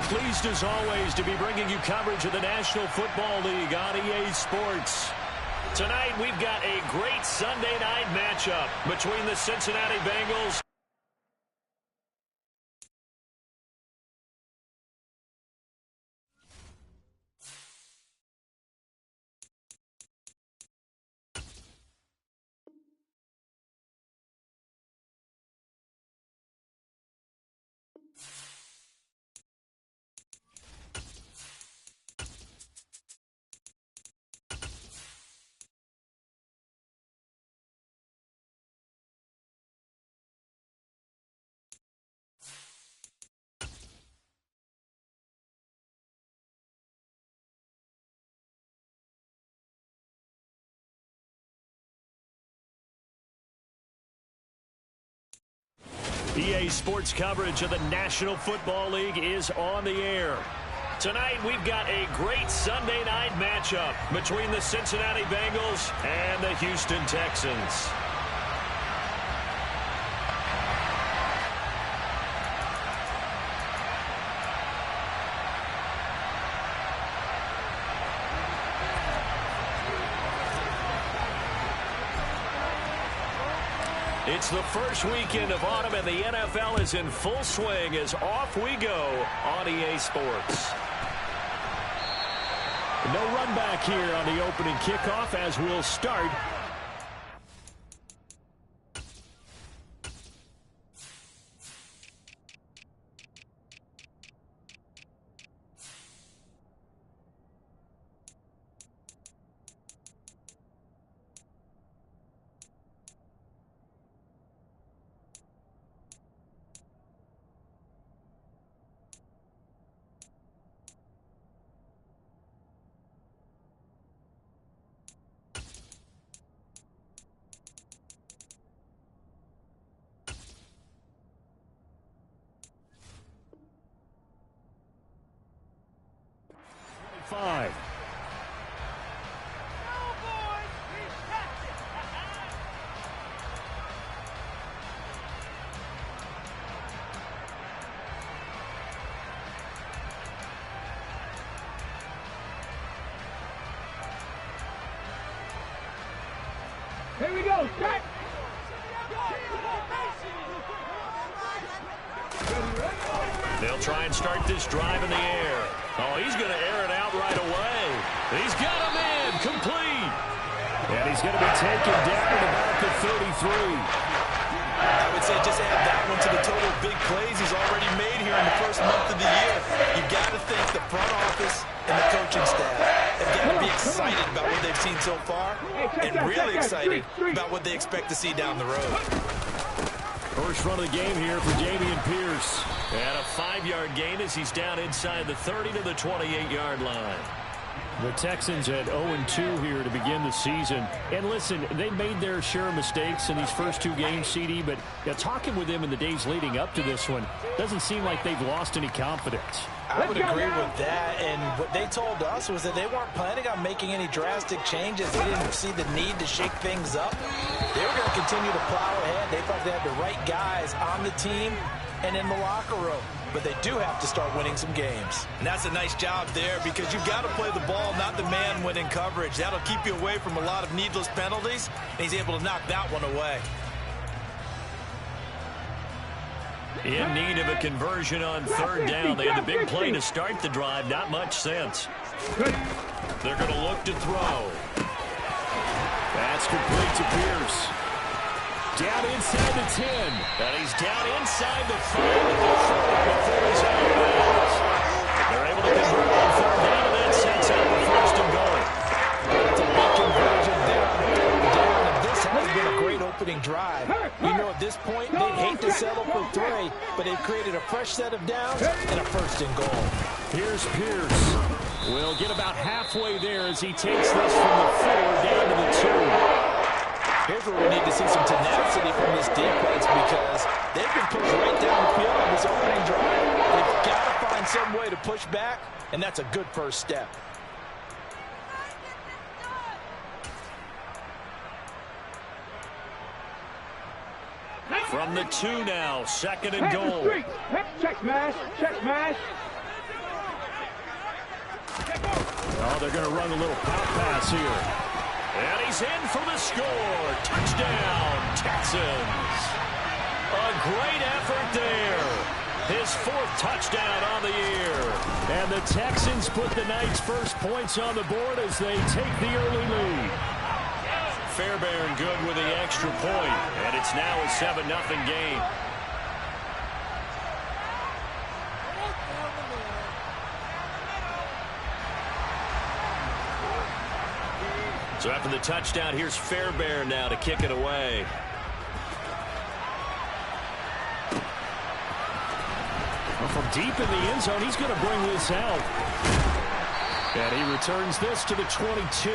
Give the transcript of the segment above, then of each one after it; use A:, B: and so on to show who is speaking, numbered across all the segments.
A: Pleased as always to be bringing you coverage of the National Football League on EA Sports. Tonight we've got a great Sunday night matchup between the Cincinnati Bengals EA Sports coverage of the National Football League is on the air. Tonight, we've got a great Sunday night matchup between the Cincinnati Bengals and the Houston Texans. It's the first weekend of autumn, and the NFL is in full swing as off we go on EA Sports. No run back here on the opening kickoff as we'll start. Five.
B: Here we go. Start.
A: They'll try and start this drive in the air. Oh, he's going to air it out right away. He's got him in, complete. And he's going to be taken down at about the 33.
C: I would say just add that one to the total big plays he's already made here in the first month of the year. You've got to think the front office and the coaching staff have got to be excited about what they've seen so far and really excited about what they expect to see down the road.
A: First run of the game here for Dameon Pierce. And a 5-yard gain as he's down inside the 30 to the 28-yard line. The Texans at 0-2 here to begin the season. And listen, they made their share of mistakes in these first two games, CD, but talking with them in the days leading up to this one, doesn't seem like they've lost any confidence.
C: I would agree with that, and what they told us was that they weren't planning on making any drastic changes. They didn't see the need to shake things up. They were going to continue to plow ahead. They thought they had the right guys on the team and in the locker room. But they do have to start winning some games. And that's a nice job there because you've got to play the ball, not the man winning coverage. That'll keep you away from a lot of needless penalties, and he's able to knock that one away.
A: In need of a conversion on third down. They had the big play to start the drive. Not much sense. They're going to look to throw. That's complete to Pierce. Down inside the 10. And he's down inside the 5 before he's out of bounds. They're able to convert on third down, and that sets up the first and goal.
C: That's a big conversion there on third down, and this has been a great opening drive. You know, at this point, they'd hate to settle for 3, but they've created a fresh set of downs and a first and goal.
A: Here's Pierce. Will get about halfway there as he takes this from the 4 down to the 2.
C: Here's where we need to see some tenacity from this defense because they've been pushed right down the field on this opening drive. They've got to find some way to push back, and that's a good first step.
A: From the 2 now, second and goal.
B: Check smash, check smash.
A: Oh, they're going to run a little pop pass here. And he's in for the score. Touchdown, Texans. A great effort there. His 4th touchdown on the year. And the Texans put the night's first points on the board as they take the early lead. Fairbairn good with the extra point. And it's now a 7-0 game. So after the touchdown, here's Fairbairn now to kick it away. Well, from deep in the end zone, he's going to bring this out. And he returns this to the 22.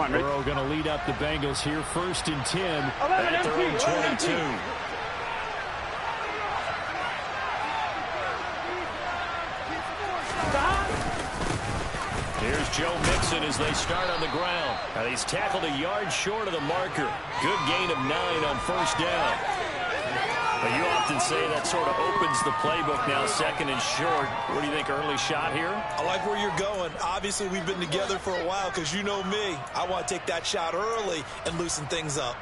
A: Burrow going to lead up the Bengals here, 1st and 10 at their own 22. Here's Joe Mixon as they start on the ground. Now he's tackled a yard short of the marker. Good gain of 9 on 1st down. But you often say that sort of opens the playbook now, 2nd and short. What do you think, early shot here?
C: I like where you're going. Obviously, we've been together for a while because you know me. I want to take that shot early and loosen things up.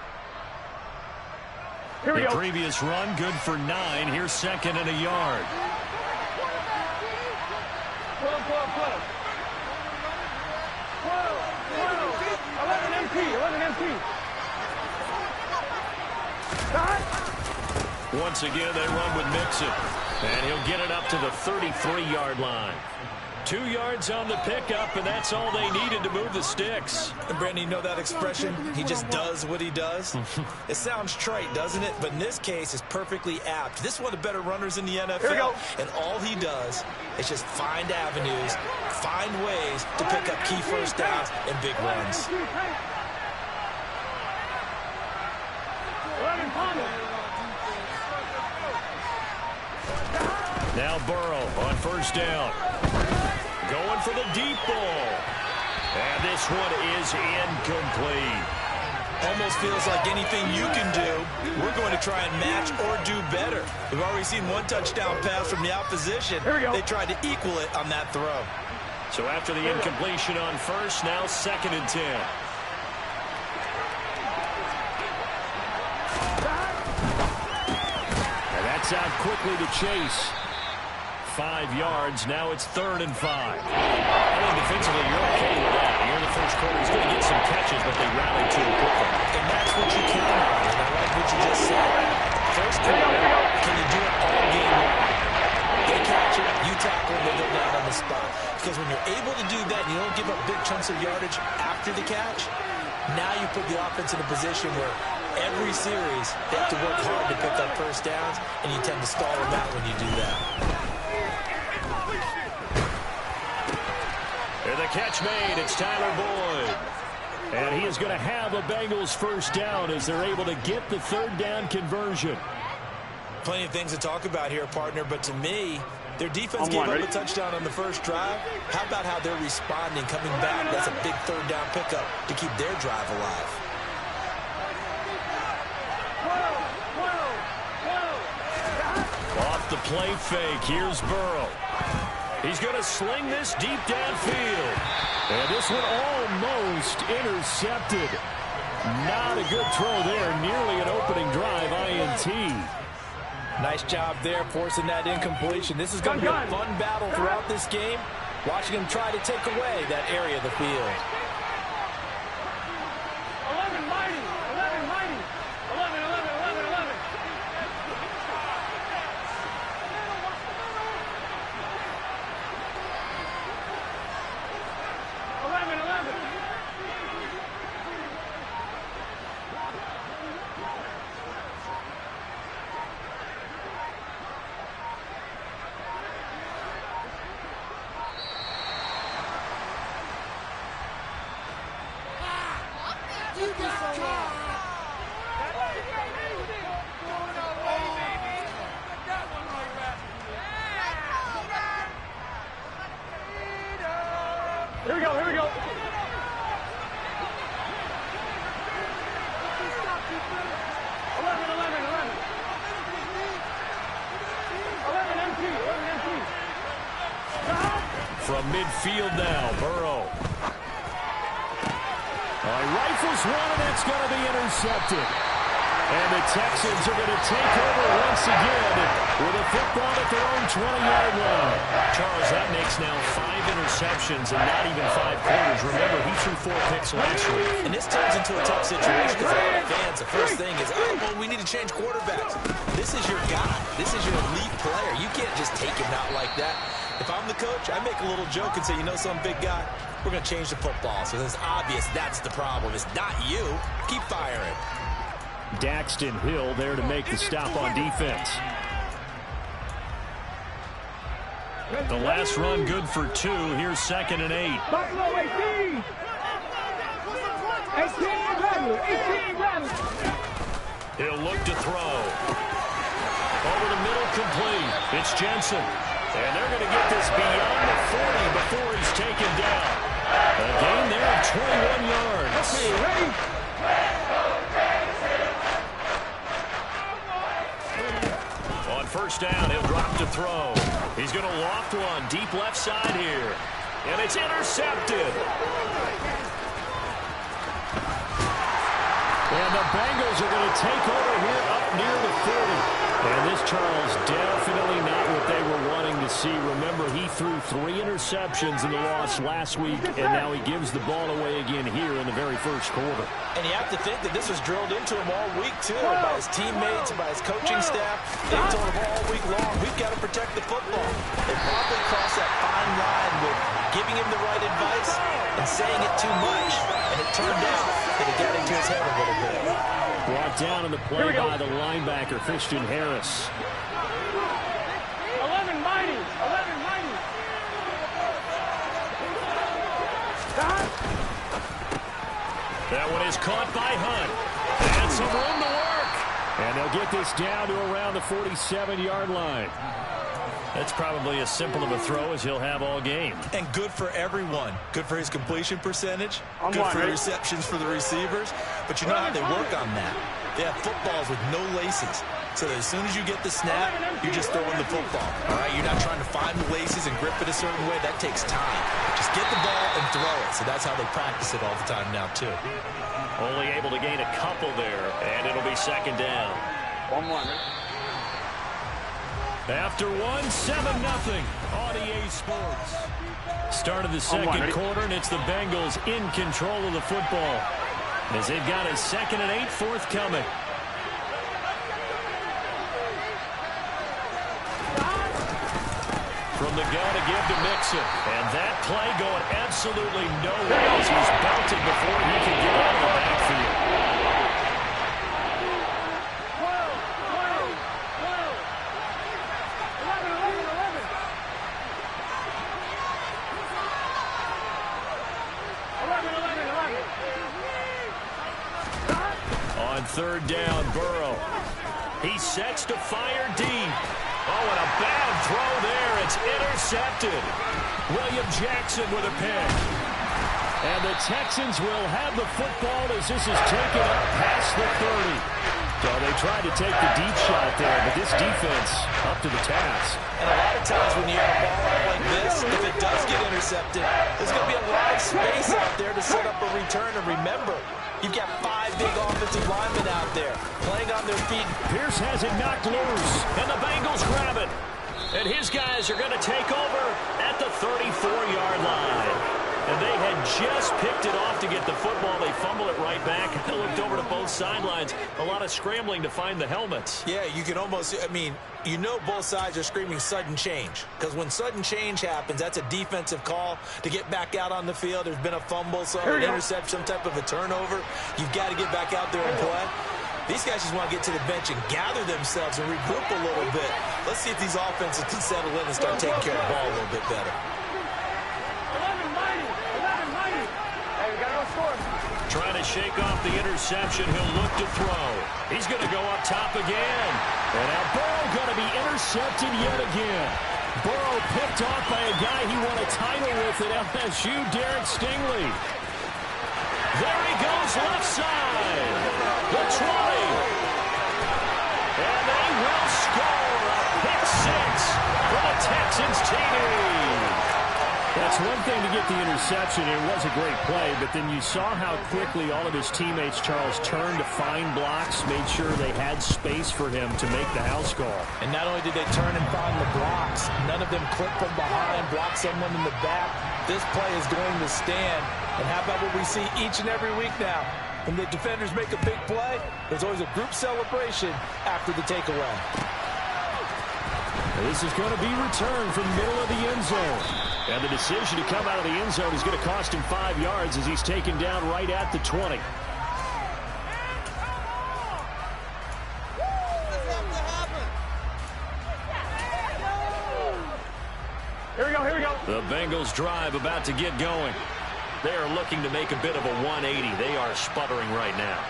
B: Here we go.
A: Previous run, good for 9. Here's 2nd and a yard.
B: 11 MP.
A: Once again, they run with Mixon. And he'll get it up to the 33-yard line. 2 yards on the pickup, and that's all they needed to move the sticks.
C: And, Brandon, you know that expression? He just does what he does? It sounds trite, doesn't it? But in this case, it's perfectly apt. This is one of the better runners in the NFL. And all he does is just find avenues, find ways to pick up key first downs and big runs.
A: Now Burrow on 1st down. Going for the deep ball. And this one is incomplete.
C: Almost feels like anything you can do, we're going to try and match or do better. We've already seen 1 touchdown pass from the opposition. They tried to equal it on that throw.
A: So after the incompletion on 1st, now 2nd and 10. And that's out quickly to Chase. 5 yards. Now it's 3rd and 5. I think defensively you're okay with that. Here in the first quarter, he's going to get some catches, but they rallied to him quickly.
C: And that's what you count on. And I like what you just said. First quarter, can you do it all game long? They catch it, you tackle them, they go down on the spot. Because when you're able to do that, and you don't give up big chunks of yardage after the catch, now you put the offense in a position where every series they have to work hard to pick up first downs, and you tend to stall them out when you do that.
A: And the catch made. It's Tyler Boyd. And he is going to have a Bengals first down as they're able to get the 3rd down conversion.
C: Plenty of things to talk about here, partner, but to me, their defense gave up a touchdown on the first drive. How about how they're responding, coming back? That's a big 3rd down pickup to keep their drive alive.
A: Off the play fake. Here's Burrow. He's going to sling this deep downfield. And this one almost intercepted. Not a good throw there. Nearly an opening drive INT.
C: Nice job there forcing that incompletion. This is going to be a fun battle throughout this game. Watching him try to take away that area of the field.
B: 11 mighty. 11 mighty. 11, 11, 11, 11. 11, 11. Here we go, here we go. 11, 11, 11. 11 MT, 11 MT.
A: From midfield now, Burrow. Rifles one, and it's going to be intercepted. And the Texans are going to take over once again with a football at their own 20-yard line. Charles, that makes now 5 interceptions and not even 5 quarters. Remember, he threw 4 picks last week.
C: And this turns into a tough situation because a lot of fans, the first thing is, oh, well, we need to change quarterbacks. This is your guy. This is your elite player. You can't just take him out like that. If I'm the coach, I make a little joke and say, you know, some big guy, we're going to change the football. So it's obvious that's the problem. It's not you. Keep firing.
A: Daxton Hill there to make the stop on defense. The last run good for 2. Here's 2nd and 8.
B: Buffalo 18. 18 Rebel, 18 Rebel.
A: He'll look to throw. Over the middle, complete. It's Jensen. And they're going to get this beyond the 40 before he's taken down. A gain there of 21 yards.
B: Okay, ready?
A: On first down, he'll drop to throw. He's going to loft one deep left side here. And it's intercepted. And the Bengals are going to take over here up near the 40. And this, Charles, definitely not what they were wanting to see. Remember, he threw 3 interceptions in the loss last week, and now he gives the ball away again here in the very first quarter.
C: And you have to think that this was drilled into him all week, too, by his teammates, by his coaching staff. They told him all week long, we've got to protect the football. They probably crossed that fine line with giving him the right advice and saying it too much. And it turned out that it got into his head a little bit.
A: Brought down in the play by the linebacker, Christian Harris.
B: 11 mighty, 11 mighty.
A: That one is caught by Hunt. And some room to work. And they'll get this down to around the 47-yard line. That's probably as simple of a throw as he'll have all game.
C: And good for everyone. Good for his completion percentage. Good for receptions for the receivers. But you know how they work on that. They have footballs with no laces. So that as soon as you get the snap, you're just throwing the football. All right, you're not trying to find the laces and grip it a certain way. That takes time. Just get the ball and throw it. So that's how they practice it all the time now, too.
A: Only able to gain a couple there, and it'll be 2nd down.
B: 1-1.
A: After 1, 7-0 on EA Sports. Start of the second quarter, and it's the Bengals in control of the football as they've got a 2nd and 8 forthcoming. From the gun to give to Mixon. And that play going absolutely nowhere as he's belted before he can get out of the backfield. 3rd down, Burrow. He sets to fire deep. Oh, and a bad throw there. It's intercepted. William Jackson with a pick. And the Texans will have the football as this is taken up past the 30. So they tried to take the deep shot there, but this defense up to the task.
C: And a lot of times when you have a ball out like this, if it does get intercepted, there's going to be a lot of space out there to set up a return. And remember, you've got 5 big offensive linemen out there playing on their feet.
A: Pierce has it knocked loose, and the Bengals grab it. And his guys are going to take over at the 34-yard line. And they had just picked it off to get the football. They fumble it right back. They looked over to both sidelines. A lot of scrambling to find the helmets.
C: Yeah, you can almost, I mean, you know both sides are screaming sudden change. Because when sudden change happens, that's a defensive call to get back out on the field. There's been a fumble, an interception, some type of a turnover. You've got to get back out there and play. These guys just want to get to the bench and gather themselves and regroup a little bit. Let's see if these offenses can settle in and start taking care of the ball a little bit better.
A: Trying to shake off the interception. He'll look to throw. He's going to go up top again. And now Burrow going to be intercepted yet again. Burrow picked off by a guy he won a title with at LSU, Derek Stingley. There he goes, left side. The 20. And they will score a pick six for the Texans TD. That's one thing to get the interception. It was a great play, but then you saw how quickly all of his teammates, Charles, turned to find blocks, made sure they had space for him to make the house call.
C: And not only did they turn and find the blocks, none of them clipped from behind, blocked someone in the back. This play is going to stand. And how about what we see each and every week now? When the defenders make a big play, there's always a group celebration after the takeaway.
A: This is going to be returned from the middle of the end zone. And the decision to come out of the end zone is going to cost him 5 yards as he's taken down right at the 20.
B: Here we go, here we go.
A: The Bengals drive about to get going. They are looking to make a bit of a 180. They are sputtering right now.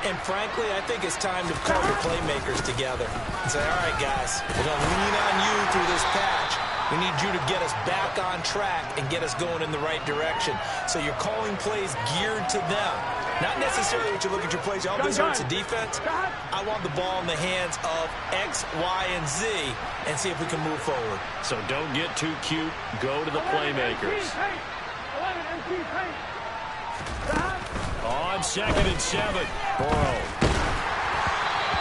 C: And frankly, I think it's time to call your playmakers together and say, all right, guys, we're going to lean on you through this patch. We need you to get us back on track and get us going in the right direction. So you're calling plays geared to them. Not necessarily what you look at your plays. Oh, this hurts the defense. I want the ball in the hands of X, Y, and Z and see if we can move forward.
A: So don't get too cute. Go to the playmakers.
B: 11 MP paint.
A: On 2nd and 7, Burrow.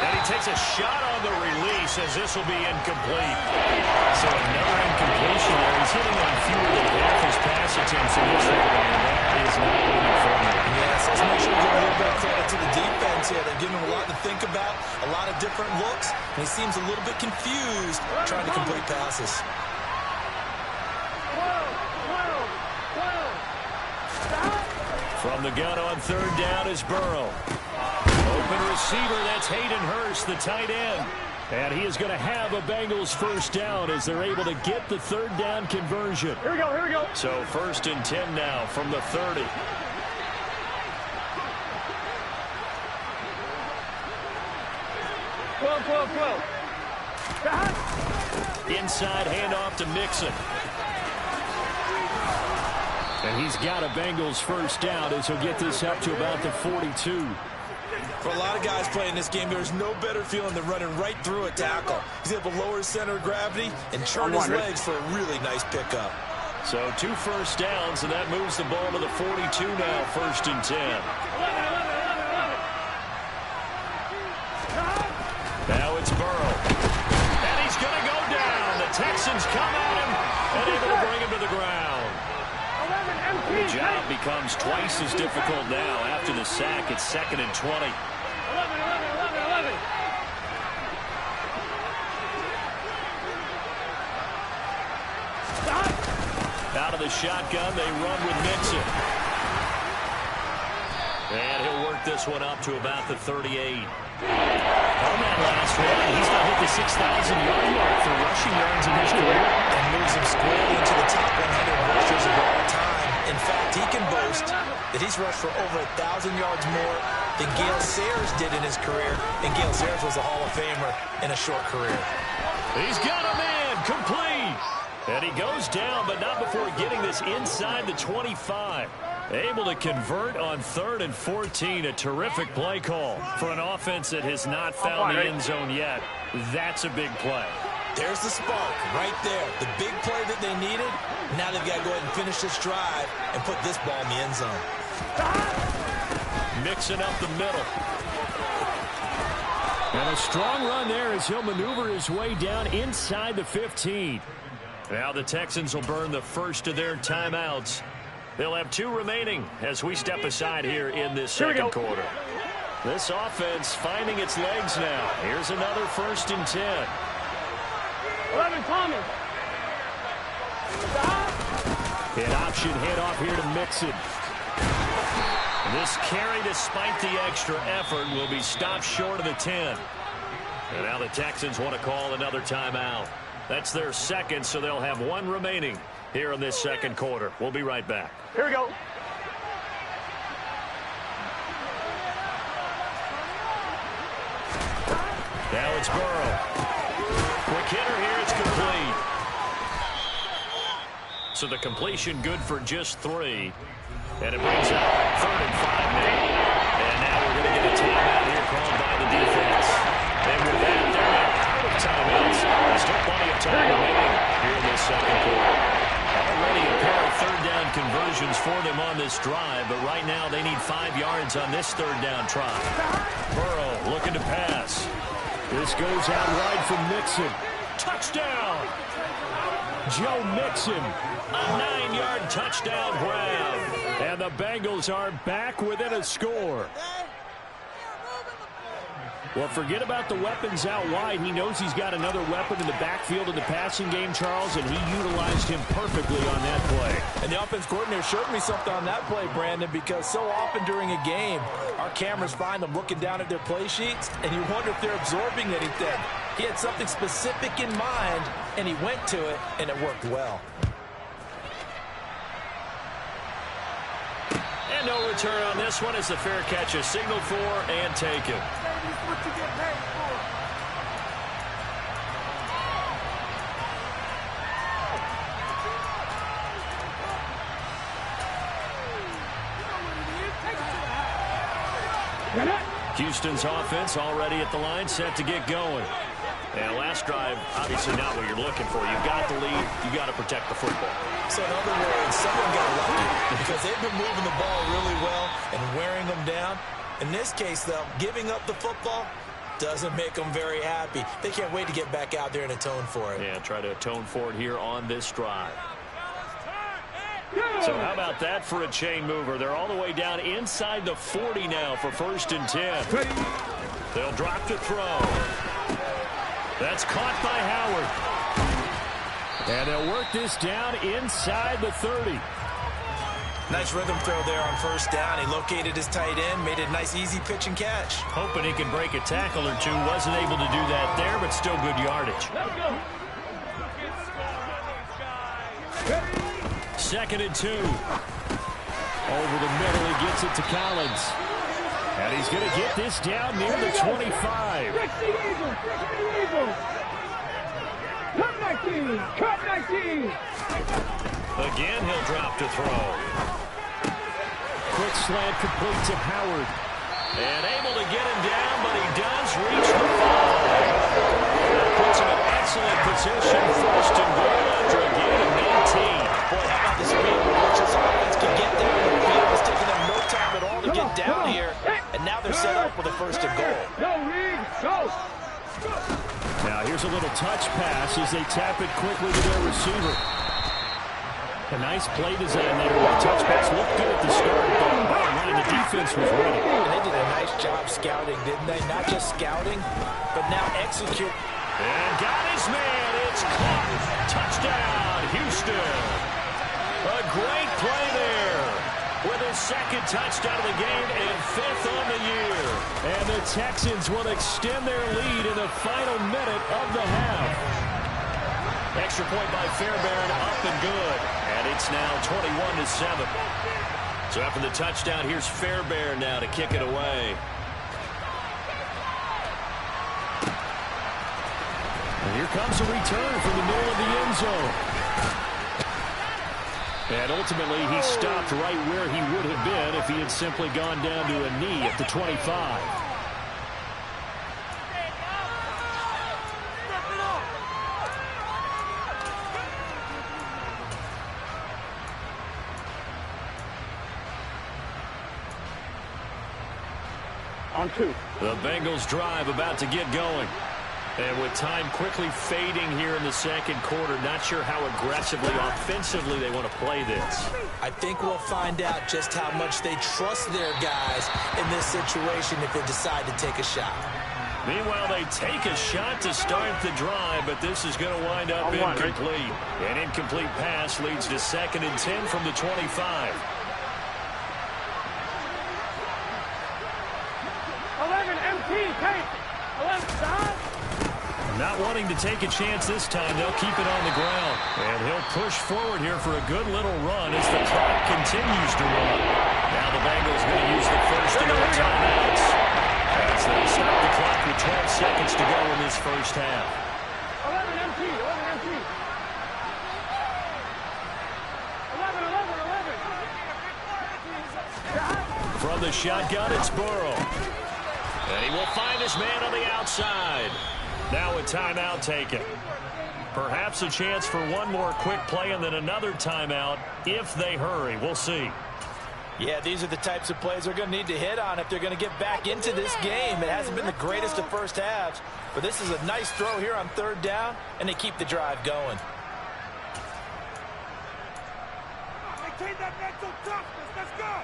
A: And he takes a shot on the release as this will be incomplete. So another incompletion there. He's hitting on fewer than half his pass attempts in this one, and that is not leading for him.
C: Yes, let's make sure we give a little bit of credit to the defense here. They're giving him a lot to think about, a lot of different looks, and he seems a little bit confused trying to complete passes.
B: 12.
A: From the gun on 3rd down is Burrow. Open receiver, that's Hayden Hurst, the tight end. And he is going to have a Bengals first down as they're able to get the 3rd down conversion.
B: Here we go, here we go.
A: So 1st and 10 now from the 30. Inside handoff to Mixon. And he's got a Bengals first down as he'll get this up to about the 42.
C: For a lot of guys playing this game, there's no better feeling than running right through a tackle. He's able to lower his center of gravity and turn his legs for a really nice pickup.
A: So 2 first downs, and that moves the ball to the 42 now, 1st and 10.
B: 11.
A: Now it's Burrow. And he's going to go down. The Texans come at him and able to bring him to the ground.
B: 11 MP.
A: The job becomes twice as difficult now after the sack. It's 2nd and 20.
B: 11.
A: Out of the shotgun, they run with Mixon. And he'll work this one up to about the 38. On that last run, he's not hit the 6,000-yard mark for rushing yards in his career.
C: And moves him squarely into the top 100 rushers of all time. In fact, he can boast that he's rushed for over 1,000 yards more than Gale Sayers did in his career. And Gale Sayers was a Hall of Famer in a short career.
A: He's got a man, complete. And he goes down, but not before getting this inside the 25. Able to convert on 3rd and 14. A terrific play call for an offense that has not found the end zone yet. That's a big play.
C: There's the spark right there. The big play that they needed. Now they've got to go ahead and finish this drive and put this ball in the end zone.
A: Mixing up the middle. And a strong run there as he'll maneuver his way down inside the 15. Now the Texans will burn the first of their timeouts. They'll have 2 remaining as we step aside here in this second quarter. This offense finding its legs now. Here's another 1st and 10.
B: 11 Thomas.
A: An option handoff here to Mixon. This carry, despite the extra effort, will be stopped short of the 10. And now the Texans want to call another timeout. That's their second, so they'll have 1 remaining here in this second quarter. We'll be right back.
B: Here we go.
A: Now it's Burrow. Quick hitter here. It's complete. So the completion good for just 3. And it brings up 3rd and 5 now. And now we're going to get a timeout here called by the defense. And with that, they're out of timeouts. There's still plenty of time remaining here in this second quarter. Already a pair of 3rd down conversions for them on this drive, but right now they need 5 yards on this 3rd down try. Burrow looking to pass. This goes out wide from Mixon. Touchdown! Joe Mixon, a 9-yard touchdown grab. And the Bengals are back within a score. Well, forget about the weapons out wide. He knows he's got another weapon in the backfield in the passing game, Charles, and he utilized him perfectly on that play.
C: And the offense coordinator showed me something on that play, Brandon, because so often during a game, our cameras find them looking down at their play sheets, and you wonder if they're absorbing anything. He had something specific in mind, and he went to it, and it worked well.
A: And no return on this one as the fair catch is signaled for and taken. Houston's offense already at the line, set to get going. And last drive, obviously not what you're looking for. You've got the lead. You've got to protect the football.
C: So in other words, someone got lucky because they've been moving the ball really well and wearing them down. In this case, though, giving up the football doesn't make them very happy. They can't wait to get back out there and atone for it.
A: Yeah, try to atone for it here on this drive. So how about that for a chain mover? They're all the way down inside the 40 now for 1st and 10. They'll drop to throw. That's caught by Howard. And they'll work this down inside the 30.
C: Nice rhythm throw there on 1st down. He located his tight end, made it a nice easy pitch and catch.
A: Hoping he can break a tackle or two. Wasn't able to do that there, but still good yardage. 2nd and 2. Over the middle, he gets it to Collins. And he's going to get this down near the 25.
B: Cut 19! Cut 19!
A: Again, he'll drop to throw.
B: Quick slant complete to Howard.
A: And able to get him down, but he does reach the ball. That puts him in excellent position. 1st and goal after a gain of 19.
C: Boy, how about the speed with which this offense can get down the field? It's taking them no time at all to get down here. And now they're set up with a 1st and goal.
B: Go, Reed, go!
A: Now here's a little touch pass as they tap it quickly to their receiver. A nice play design there. The touch pass looked good at the start, but bottom line, the defense was ready.
C: And they did a nice job scouting, didn't they? Not just scouting, but now execute.
A: And got his man. It's caught. Touchdown, Houston. A great play there with his 2nd touchdown of the game and 5th on the year. And the Texans will extend their lead in the final minute of the half. Extra point by Fairbairn, up and good. And it's now 21-7. So after the touchdown, here's Fairbairn now to kick it away. And here comes a return from the middle of the end zone. And ultimately, he stopped right where he would have been if he had simply gone down to a knee at the 25.
B: On 2.
A: The Bengals drive about to get going. And with time quickly fading here in the second quarter, not sure how aggressively, offensively they want to play this.
C: I think we'll find out just how much they trust their guys in this situation if they decide to take a shot.
A: Meanwhile, they take a shot to start the drive, but this is going to wind up incomplete. An incomplete pass leads to 2nd and 10 from the 25.
B: 11 MT, take! 11 stop!
A: Not wanting to take a chance this time, they'll keep it on the ground. And he'll push forward here for a good little run as the clock continues to run. Now the Bengals going to use the first of their timeouts as they stop the clock with 12 seconds to go first half.
B: 11 MT, 11 MT. 11, 11, 11.
A: From the shotgun, it's Burrow. And he will find his man on the outside. Now a timeout taken. Perhaps a chance for one more quick play and then another timeout if they hurry. We'll see.
C: Yeah, these are the types of plays they're going to need to hit on if they're going to get back into this game. It hasn't been the greatest of first halves, but this is a nice throw here on third down, and they keep the drive going.
B: Maintain that mental toughness. Let's go.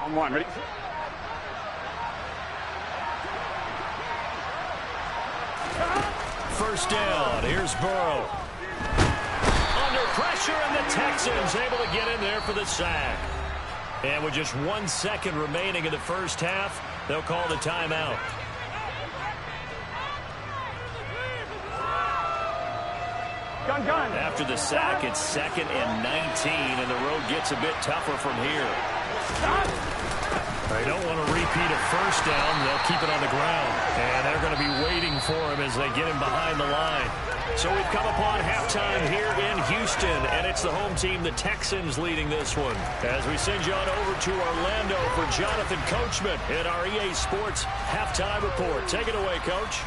B: On one, ready?
A: First down. Here's Burrow. Under pressure, and the Texans able to get in there for the sack. And with just 1 second remaining in the first half, they'll call the timeout.
B: Gun.
A: After the sack, it's 2nd and 19, and the road gets a bit tougher from here. They don't want to repeat a first down. They'll keep it on the ground. And they're going to be waiting for him as they get him behind the line. So we've come upon halftime here in Houston, and it's the home team, the Texans, leading this one. As we send you on over to Orlando for Jonathan Coachman in our EA Sports Halftime Report. Take it away, Coach.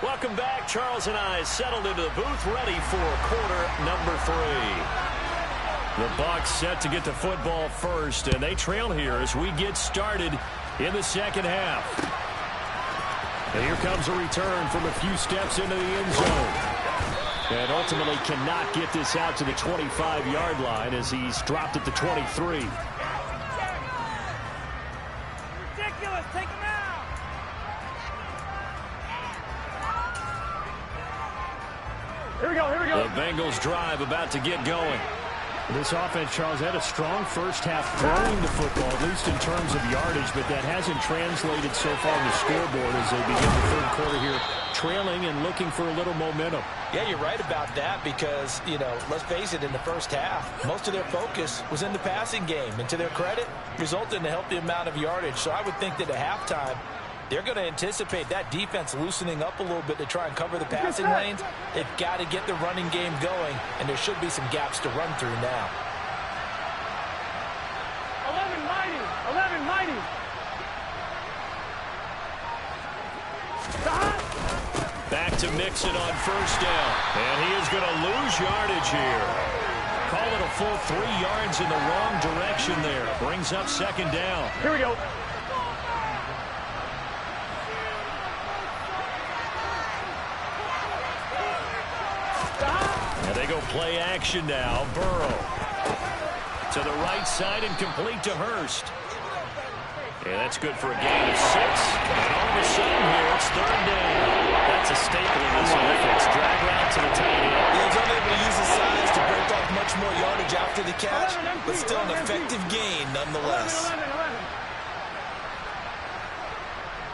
A: Welcome back. Charles and I settled into the booth, ready for quarter number 3. The Bucs set to get the football first, and they trail here as we get started in the second half. And here comes a return from a few steps into the end zone. And ultimately cannot get this out to the 25-yard line as he's dropped at the 23.
B: Ridiculous. Take him out. Here we go.
A: The Bengals drive about to get going.
D: This offense, Charles, had a strong first half throwing the football, at least in terms of yardage, but that hasn't translated so far on the scoreboard as they begin the third quarter here, trailing and looking for a little momentum.
C: Yeah, you're right about that because, let's face it, in the first half, most of their focus was in the passing game. And to their credit, resulted in a healthy amount of yardage. So I would think that at halftime, they're going to anticipate that defense loosening up a little bit to try and cover the passing lanes. They've got to get the running game going, and there should be some gaps to run through now.
B: 11 mighty.
A: Back to Mixon on first down. And he is going to lose yardage here. Call it a full 3 yards in the wrong direction there. Brings up second down.
B: Here we go.
A: And they go play action now. Burrow to the right side and complete to Hurst. And that's good for a gain of 6. And all of a sudden here, it's third down. That's a staple in this offense. Drag route to the tight end.
C: He's unable to use his size to break off much more yardage after the catch, but still an effective gain nonetheless.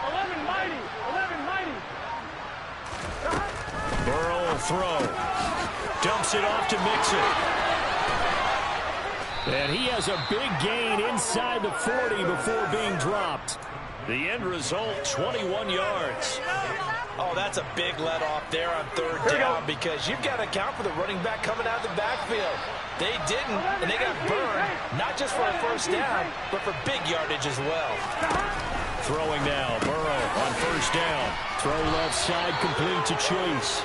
B: 11 mighty.
A: Burrow will throw. Dumps it off to Mixon. And he has a big gain inside the 40 before being dropped. The end result, 21 yards.
C: Oh, that's a big let off there on third down because you've got to account for the running back coming out of the backfield. They didn't, and they got burned, not just for a first down, but for big yardage as well.
A: Throwing now, Burrow on first down. Throw left side, complete to Chase.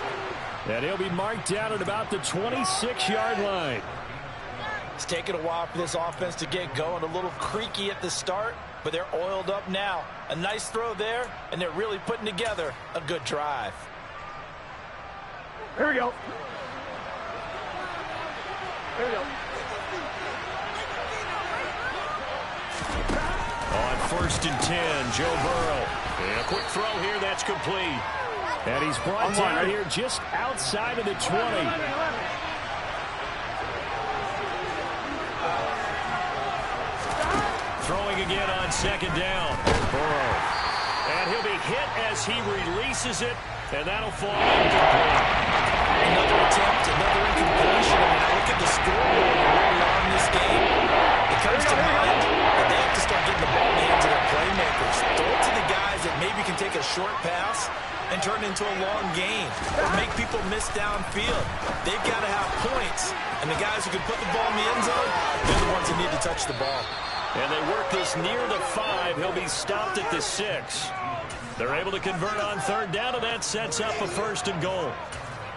A: And he'll be marked down at about the 26-yard line.
C: It's taken a while for this offense to get going. A little creaky at the start, but they're oiled up now. A nice throw there, and they're really putting together a good drive.
B: Here we go.
A: On first and 10, Joe Burrow. And a quick throw here, that's complete. And he's brought down here just outside of the 20.
B: 11.
A: throwing again on second down. Burrow. And he'll be hit as he releases it, and that'll fall incomplete.
C: Another attempt, another incompletion. I mean, I look at the scoreboard and where we are in this game. It comes to mind that they have to start getting the ball in the hands of their playmakers. Throw it to the guys that maybe can take a short pass and turn into a long gain or make people miss downfield. They've got to have points, and the guys who can put the ball in the end zone, they're the ones that need to touch the ball.
A: And they work this near the 5. He'll be stopped at the 6. They're able to convert on third down, and that sets up a 1st and goal.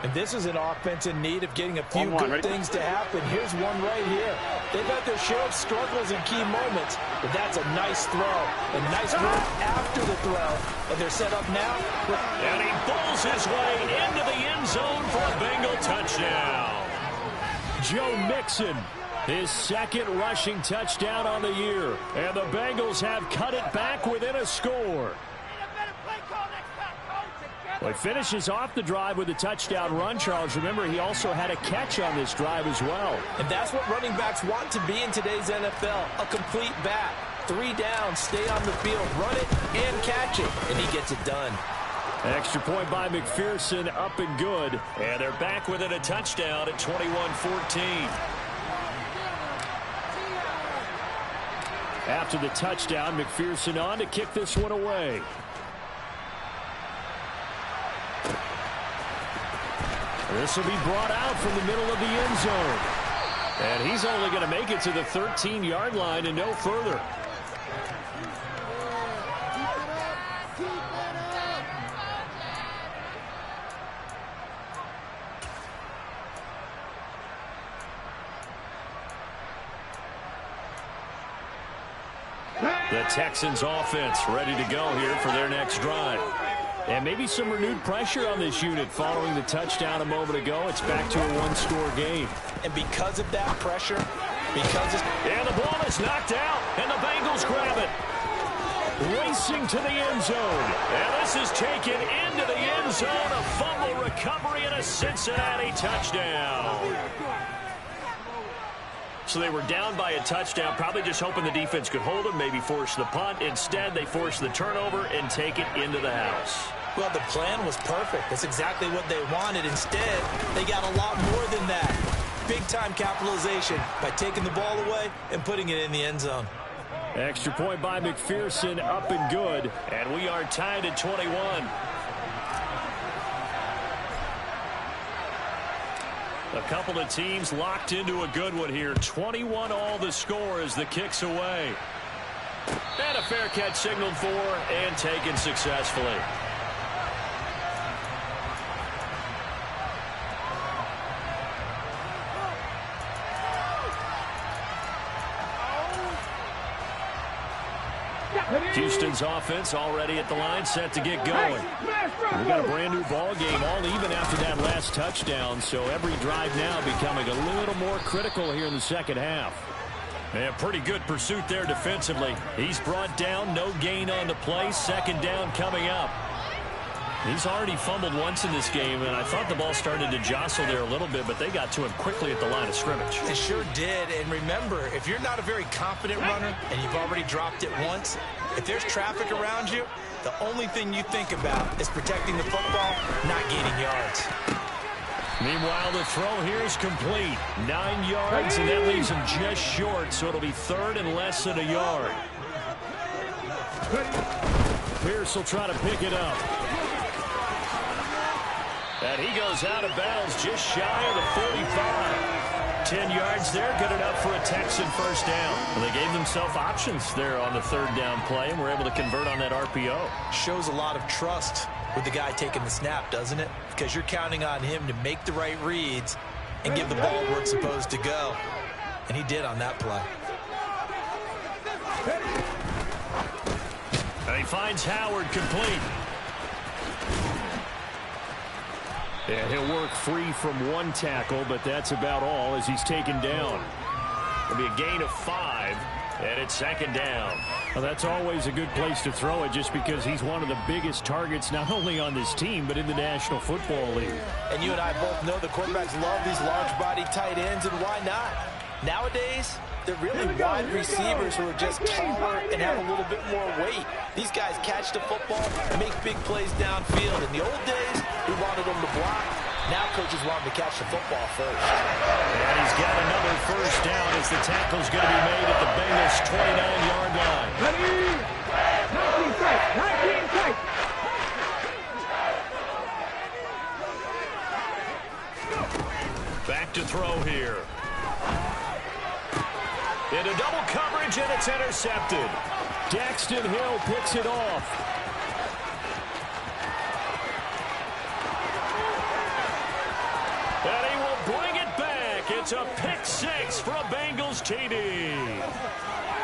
C: And this is an offense in need of getting a few good things to happen. Here's one right here. They've had their share of struggles in key moments, but that's a nice throw. A nice move after the throw. And they're set up now.
A: And he pulls his way into the end zone for a Bengal touchdown.
D: Joe Mixon, his 2nd rushing touchdown on the year. And the Bengals have cut it back within a score. Well, he finishes off the drive with a touchdown run, Charles. Remember, he also had a catch on this drive as well.
C: And that's what running backs want to be in today's NFL, a complete back. 3 downs, stay on the field, run it, and catch it. And he gets it done.
D: Extra point by McPherson, up and good.
A: And they're back within a touchdown at 21-14.
D: After the touchdown, McPherson on to kick this one away. This will be brought out from the middle of the end zone. And he's only going to make it to the 13-yard line and no further. The Texans offense ready to go here for their next drive. And maybe some renewed pressure on this unit following the touchdown a moment ago. It's back to a 1-score game.
C: And because of that pressure,
A: and the ball is knocked out, and the Bengals grab it.
D: Racing to the end zone.
A: And this is taken into the end zone. A fumble recovery and a Cincinnati touchdown. So they were down by a touchdown, probably just hoping the defense could hold them, maybe force the punt. Instead, they force the turnover and take it into the house.
C: Well, the plan was perfect. That's exactly what they wanted. Instead, they got a lot more than that. Big-time capitalization by taking the ball away and putting it in the end zone.
D: Extra point by McPherson, up and good.
A: And we are tied at 21. A couple of teams locked into a good one here. 21 all the score as the kick's away. And a fair catch signaled for and taken successfully. Houston's offense already at the line, set to get going.
D: We got a brand new ball game, all even after that last touchdown, so every drive now becoming a little more critical here in the second half.
A: And pretty good pursuit there defensively. He's brought down, no gain on the play, second down coming up. He's already fumbled once in this game, and I thought the ball started to jostle there a little bit, but they got to him quickly at the line of scrimmage.
C: It sure did, and remember, if you're not a very confident runner and you've already dropped it once, if there's traffic around you, the only thing you think about is protecting the football, not gaining yards.
A: Meanwhile, the throw here is complete. 9 yards, and that leaves him just short, so it'll be third and less than a yard.
D: Pierce will try to pick it up.
A: And he goes out of bounds just shy of the 45. 10 yards there, good enough for a Texan first down. And they gave themselves options there on the third down play, and were able to convert on that RPO.
C: Shows a lot of trust with the guy taking the snap, doesn't it? Because you're counting on him to make the right reads and give the ball where it's supposed to go. And he did on that play.
A: And he finds Howard complete.
D: And he'll work free from one tackle, but that's about all as he's taken down.
A: It'll be a gain of 5, and it's second down.
D: Well, that's always a good place to throw it just because he's one of the biggest targets not only on this team but in the National Football League.
C: And you and I both know the quarterbacks love these large-body tight ends, and why not? Nowadays, they're really wide receivers who are just taller and have a little bit more weight. These guys catch the football and make big plays downfield. In the old days, we wanted them to block. Now coaches want them to catch the football first.
A: And he's got another first down as the tackle's going to be made at the Bengals' 29-yard line.
B: Ready? 19 tight. 19 tight.
A: Back to throw here. Into double coverage, and it's intercepted.
D: Daxton Hill picks it off.
A: And he will bring it back. It's a pick six for a Bengals TD.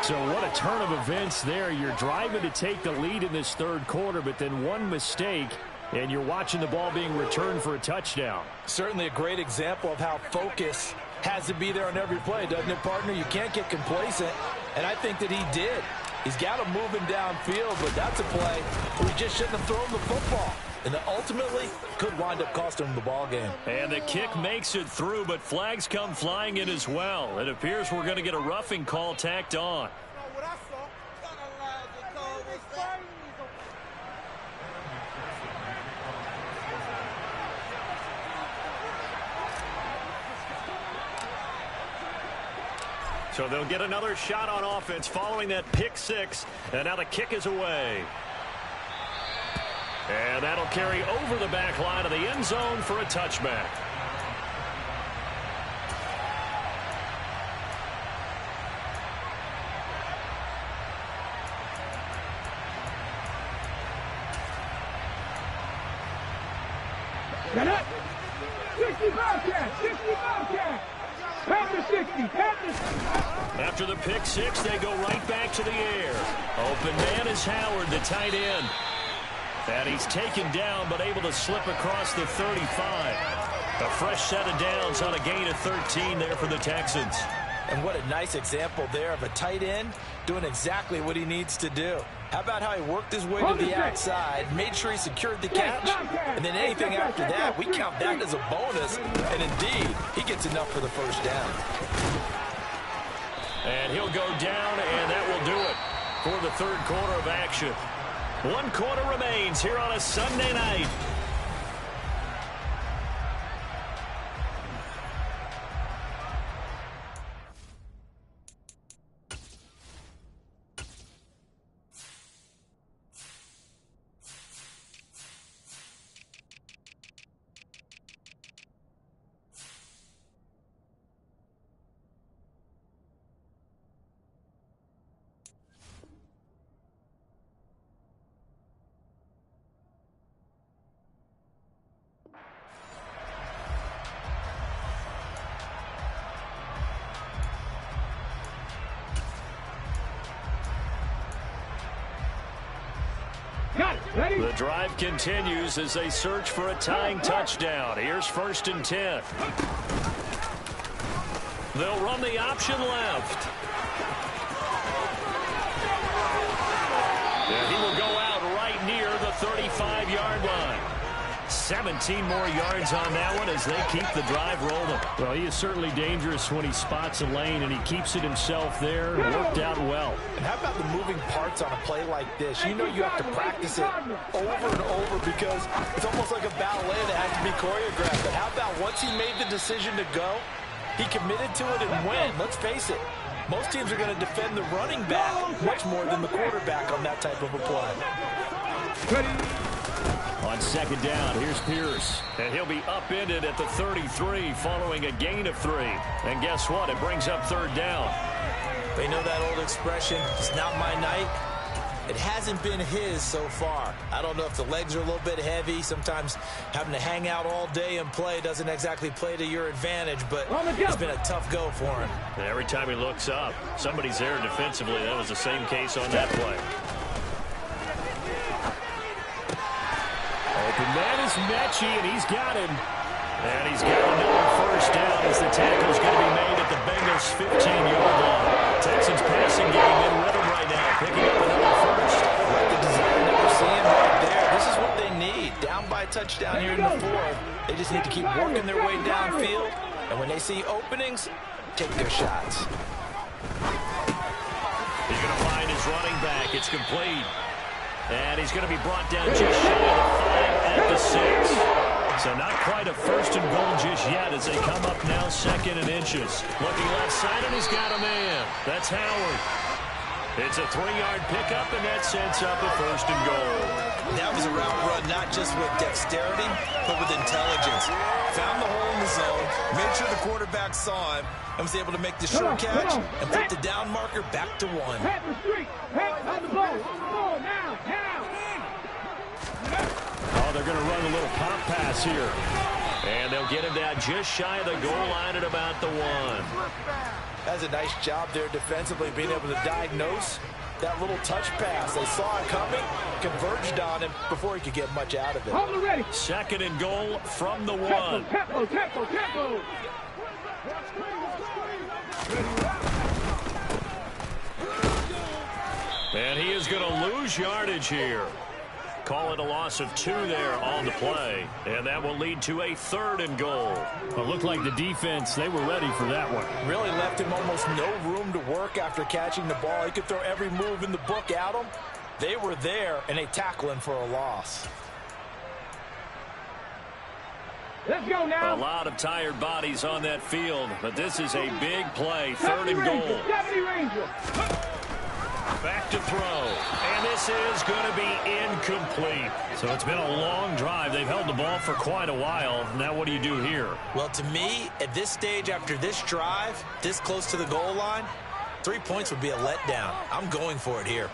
D: So what a turn of events there. You're driving to take the lead in this third quarter, but then one mistake, and you're watching the ball being returned for a touchdown.
C: Certainly a great example of how focus has to be there on every play, doesn't it, partner? You can't get complacent, and I think that he did. He's got him moving downfield, but that's a play where he just shouldn't have thrown the football. And that ultimately could wind up costing him the ball game.
A: And the kick makes it through, but flags come flying in as well. It appears we're going to get a roughing call tacked on. So they'll get another shot on offense following that pick six. And now the kick is away. And that'll carry over the back line of the end zone for a touchback.
B: Get up. 60 Bobcat. 60 Bobcat. Panther 60. Panther 60.
A: After the pick six, they go right back to the air. Open man is Howard, the tight end. And he's taken down, but able to slip across the 35. A fresh set of downs on a gain of 13 there for the Texans.
C: And what a nice example there of a tight end doing exactly what he needs to do. How about how he worked his way to the outside, made sure he secured the catch, and then anything after that, we count that as a bonus. And indeed, he gets enough for the first down.
A: And he'll go down, and that will do it for the third quarter of action. 1 quarter remains here on a Sunday night. The drive continues as they search for a tying touchdown. Here's 1st and 10. They'll run the option left. And he will go out right near the 35-yard line. 17 more yards on that one as they keep the drive rolling.
D: Well, he is certainly dangerous when he spots a lane, and he keeps it himself there. Worked out well.
C: And how about the moving parts on a play like this? You know you have to practice it over and over because it's almost like a ballet that has to be choreographed. But how about once he made the decision to go, he committed to it and went. Let's face it, most teams are going to defend the running back much more than the quarterback on that type of a play.
A: On 2nd down, here's Pierce. And he'll be upended at the 33 following a gain of 3. And guess what? It brings up 3rd down.
C: They know that old expression, it's not my night. It hasn't been his so far. I don't know if the legs are a little bit heavy. Sometimes having to hang out all day and play doesn't exactly play to your advantage, but it's been a tough go for him.
A: And every time he looks up, somebody's there defensively. That was the same case on that play.
D: Open man is Mechie, and he's got him.
A: And he's got another first down as the tackle's going to be made at the Bengals' 15-yard line. Texans passing game in rhythm right now, picking up another first.
C: Like the desire never seeing right there. This is what they need. Down by a touchdown here in the 4th. They just need to keep working their way downfield. And when they see openings, take their shots.
A: He's going to find his running back. It's complete. And he's going to be brought down just shy of the 5 at the 6. So not quite a first and goal just yet as they come up now 2nd and inches. Looking left side, and he's got a man. That's Howard. It's a 3-yard pickup, and that sets up a first and goal.
C: That was a route run not just with dexterity, but with intelligence. Found the hole in the zone, made sure the quarterback saw him, and was able to make the short catch and put the down marker back to 1.
B: Hit the street. Hit on the ball. Now.
D: Oh, they're going to run a little pop pass here.
A: And they'll get him down just shy of the goal line at about the 1.
C: That's a nice job there defensively, being able to diagnose that little touch pass. They saw it coming, converged on him before he could get much out of it.
B: Hold it ready.
A: 2nd and goal from the 1.
B: Tempo.
A: And he is going to lose yardage here. Call it a loss of 2 there on the play. And that will lead to a 3rd and goal.
D: Well, it looked like the defense, they were ready for that one.
C: Really left him almost no room to work after catching the ball. He could throw every move in the book at him. They were there, and they tackle him for a loss.
B: Let's go now.
A: A lot of tired bodies on that field, but this is a big play. 3rd and goal.
B: Deputy Ranger.
A: Back to throw. And this is going to be incomplete. So it's been a long drive. They've held the ball for quite a while. Now what do you do here?
C: Well, to me, at this stage after this drive, this close to the goal line, 3 points would be a letdown. I'm going for it here.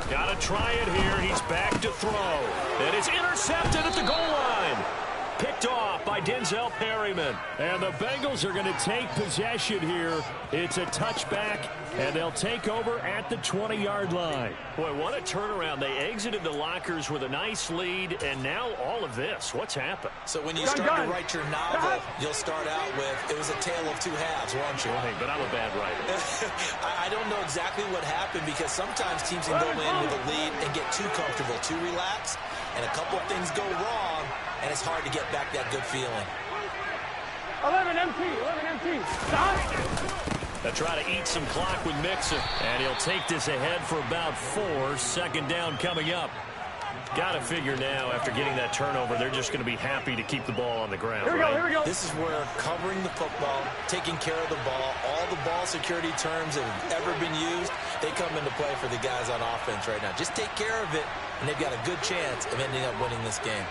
A: Got to try it here. He's back to throw. And it's intercepted at the goal line. Picked off by Denzel Perryman.
D: And the Bengals are going to take possession here. It's a touchback, and they'll take over at the 20-yard line.
A: Boy, what a turnaround. They exited the lockers with a nice lead, and now all of this. What's happened?
C: So when you start to write your novel, you'll start out with, it was a tale of 2 halves, won't you?
A: Hey, but I'm a bad writer.
C: I don't know exactly what happened because sometimes teams can go in with a lead and get too comfortable, too relaxed, and a couple of things go wrong, and it's hard to get back that good feeling.
B: 11 MT. Stop.
A: They'll try to eat some clock with Mixon. And he'll take this ahead for about 4. 2nd down coming up. Got to figure now, after getting that turnover, they're just going to be happy to keep the ball on the ground.
B: Here we go.
C: This is where covering the football, taking care of the ball, all the ball security terms that have ever been used, they come into play for the guys on offense right now. Just take care of it, and they've got a good chance of ending up winning this game.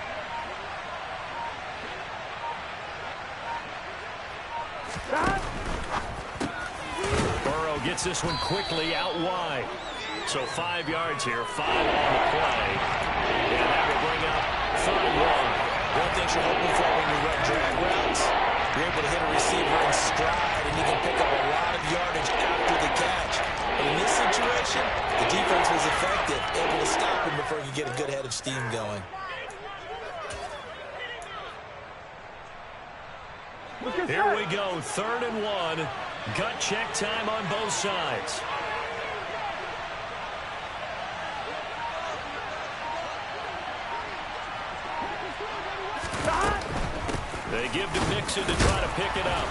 A: Burrow gets this one quickly out wide. So 5 yards here, 5 on the play. And that will bring up 3rd and 1.
C: One thing you're hoping for when you run drag routes, you're able to hit a receiver in stride, and you can pick up a lot of yardage after the catch. But in this situation, the defense was effective, able to stop him before he could get a good head of steam going.
A: Here we go, 3rd and 1. Gut check time on both sides. They give to Mixon to try to pick it up.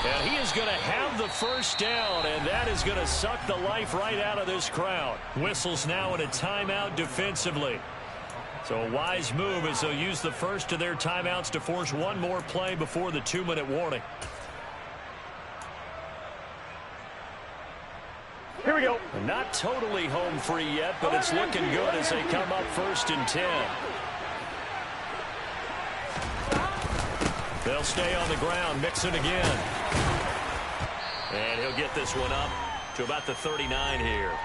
A: And he is going to have the first down, and that is going to suck the life right out of this crowd. Whistles now in a timeout defensively. So a wise move as they'll use the first of their timeouts to force one more play before the 2-minute warning.
B: Here we go.
A: Not totally home free yet, but it's looking good as they come up 1st and 10. They'll stay on the ground, Mixon again. And he'll get this one up to about the 39 here.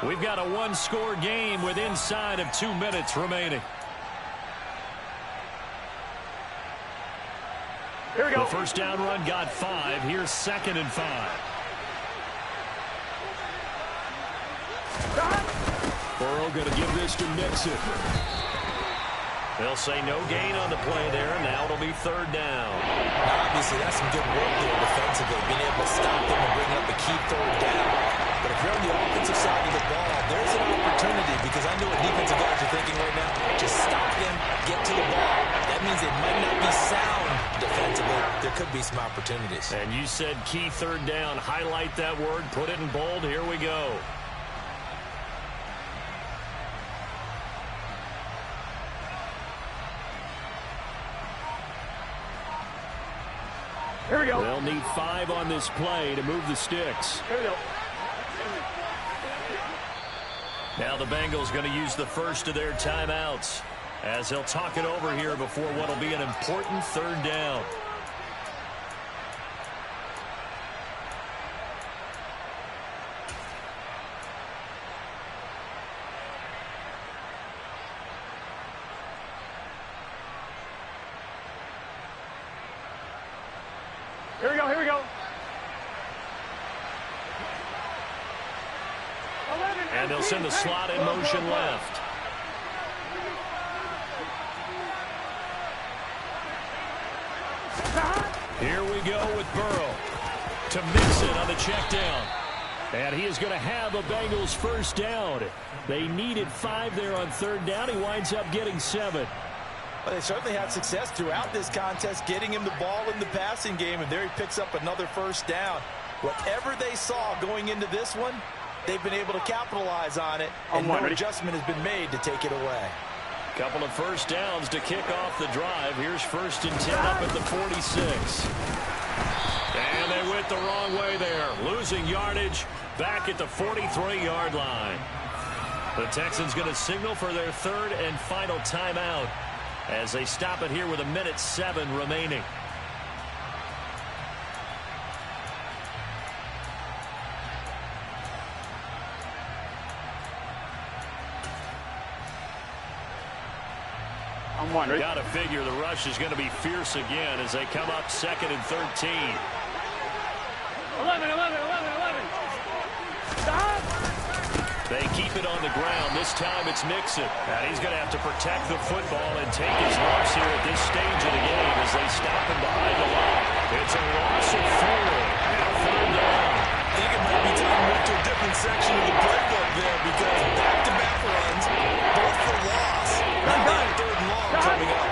A: We've got a 1-score game with inside of 2 minutes remaining.
B: Here we go.
A: The first down run got 5. Here's 2nd and 5. Burrow going to give this to Mixon. They'll say no gain on the play there. Now it'll be third down.
C: Now, obviously, that's some good work there defensively, being able to stop them and bring up a key third down. But if you're on the offensive side of the ball, there's an opportunity, because I know what defensive guys are thinking right now. Just stop them, get to the ball. That means they might not be sound defensively. There could be some opportunities.
A: And you said key third down. Highlight that word. Put it in bold. Here we go.
B: Here we go.
D: They'll need 5 on this play to move the sticks.
B: Here we go.
A: Now the Bengals going to use the first of their timeouts as they'll talk it over here before what will be an important third down.
B: Here we go. Here we go.
A: And they'll send the slot in motion left. Here we go with Burrow to mix it on the check down.
D: And he is going to have a Bengals first down. They needed 5 there on third down. He winds up getting 7.
C: Well, they certainly had success throughout this contest, getting him the ball in the passing game, and there he picks up another first down. Whatever they saw going into this one, they've been able to capitalize on it, and no adjustment has been made to take it away.
A: Couple of first downs to kick off the drive. Here's 1st and 10 up at the 46. And they went the wrong way there, losing yardage back at the 43-yard line. The Texans going to signal for their third and final timeout as they stop it here with 1:07 remaining.
B: I'm wondering.
A: Got to figure the rush is going to be fierce again as they come up 2nd and 13.
B: 11. Stop.
A: They keep it on the ground. This time it's Mixon. And he's going to have to protect the football and take his loss here at this stage of the game as they stop him behind the line. It's a loss of 4. Now third down.
C: I think it might be time to move to a different section of the playbook there, because back-to-back runs, both for loss. Now third and long coming up.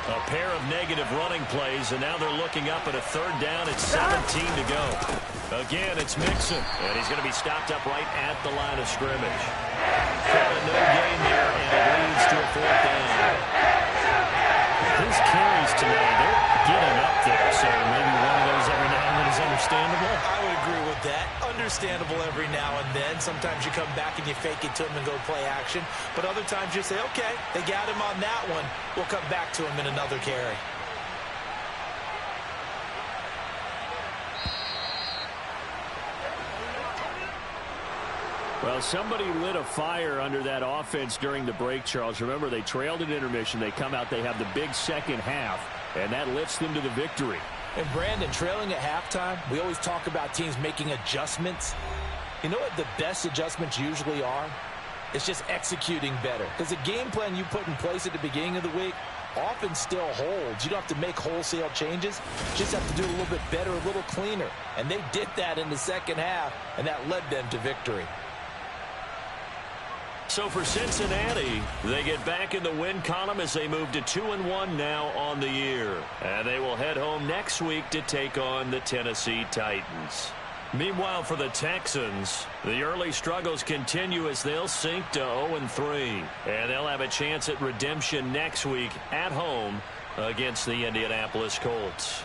A: A pair of negative running plays, and now they're looking up at a third down. It's 17 to go. Again, it's Mixon, and he's going to be stopped up right at the line of scrimmage. Caught a no gain there, and it leads to a 4th down.
D: His carries tonight, they're getting up there, so maybe one of those every now and then is understandable.
C: I would agree with that. Understandable every now and then. Sometimes you come back and you fake it to him and go play action. But other times you say, okay, they got him on that one. We'll come back to him in another carry.
D: Well, somebody lit a fire under that offense during the break, Charles. Remember, they trailed at intermission. They come out, they have the big second half, and that lifts them to the victory.
C: And Brandon, trailing at halftime, we always talk about teams making adjustments. You know what the best adjustments usually are? It's just executing better. Because the game plan you put in place at the beginning of the week often still holds. You don't have to make wholesale changes. You just have to do it a little bit better, a little cleaner. And they did that in the second half, and that led them to victory.
A: So for Cincinnati, they get back in the win column as they move to 2-1 now on the year. And they will head home next week to take on the Tennessee Titans. Meanwhile, for the Texans, the early struggles continue as they'll sink to 0-3. And they'll have a chance at redemption next week at home against the Indianapolis Colts.